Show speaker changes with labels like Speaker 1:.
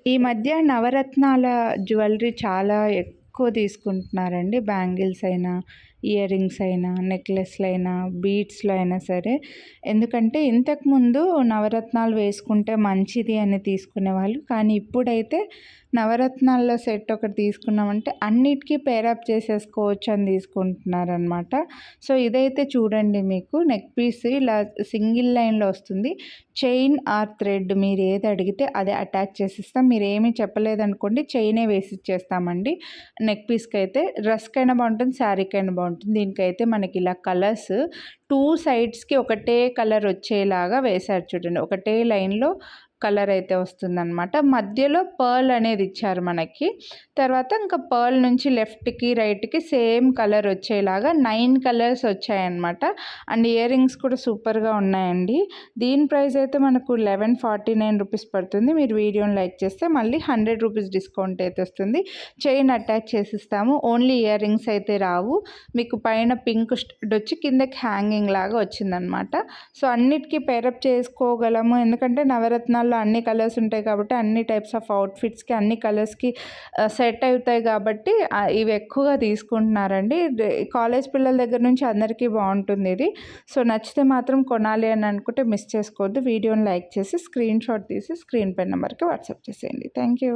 Speaker 1: ఈ మధ్య నవరత్నాల జ్యువెలరీ చాలా ఎక్కువ తీసుకుంటున్నారండి. బ్యాంగిల్స్ అయినా, ఇయర్ రింగ్స్ అయినా, నెక్లెస్‌లైనా, బీడ్స్‌లో అయినా సరే. ఎందుకంటే ఇంతకుముందు నవరత్నాలు వేసుకుంటే మంచిది అని తీసుకునేవాళ్ళు. కానీ ఇప్పుడైతే నవరత్నాల్లో సెట్ ఒకటి తీసుకున్నామంటే అన్నిటికి పేరప్ చేసేసుకోవచ్చు అని తీసుకుంటున్నారనమాట. సో, ఇదైతే చూడండి, మీకు నెక్ పీస్ ఇలా సింగిల్ లైన్‌లో వస్తుంది. చైన్ ఆర్ థ్రెడ్ మీరు ఏది అడిగితే అదే అటాచ్ చేసిస్తాం. మీరేమీ చెప్పలేదనుకోండి, చైనే వేసిచ్చేస్తామండి. నెక్ పీస్‌కైతే డ్రెస్‌కైనా బాగుంటుంది, శారీకైనా బాగుంటుంది. దీనికైతే మనకి ఇలా కలర్స్ 2 సైడ్స్‌కి ఒకటే కలర్ వచ్చేలాగా వేశారు చూడండి. ఒకటే లైన్‌లో కలర్ అయితే వస్తుందనమాట. మధ్యలో పర్ల్ అనేది ఇచ్చారు మనకి. తర్వాత ఇంకా పర్ల్ నుంచి లెఫ్ట్‌కి, రైట్‌కి సేమ్ కలర్ వచ్చేలాగా 9 కలర్స్ వచ్చాయన్నమాట. అండ్ ఇయర్ రింగ్స్ కూడా సూపర్‌గా ఉన్నాయండి. దీని ప్రైస్ అయితే మనకు 1149 రూపీస్ పడుతుంది. మీరు వీడియోని లైక్ చేస్తే మళ్ళీ 100 రూపీస్ డిస్కౌంట్ అయితే వస్తుంది. చైన్ అటాచ్ చేసిస్తాము. ఓన్లీ ఇయర్ రింగ్స్ అయితే రావు. మీకు పైన పింక్ స్టడ్ వచ్చి కిందకి హ్యాంగింగ్ లాగా వచ్చిందనమాట. సో, అన్నిటికీ పేరప్ చేసుకోగలము. ఎందుకంటే నవరత్నాల్లో అన్ని కలర్స్ ఉంటాయి కాబట్టి అన్ని టైప్స్ ఆఫ్ అవుట్‌ఫిట్స్‌కి అన్ని కలర్స్‌కి సెట్ అవుతాయి కాబట్టి ఇవి ఎక్కువగా తీసుకుంటున్నారండి. కాలేజ్ పిల్లల దగ్గర నుంచి అందరికీ బాగుంటుంది ఇది. సో, నచ్చితే మాత్రం కొనాలి అని అనుకుంటే మిస్ చేసుకోవద్దు. వీడియోని లైక్ చేసి స్క్రీన్‌షాట్ తీసి స్క్రీన్ పై నెంబర్‌కి వాట్సాప్ చేసేయండి. Thank you.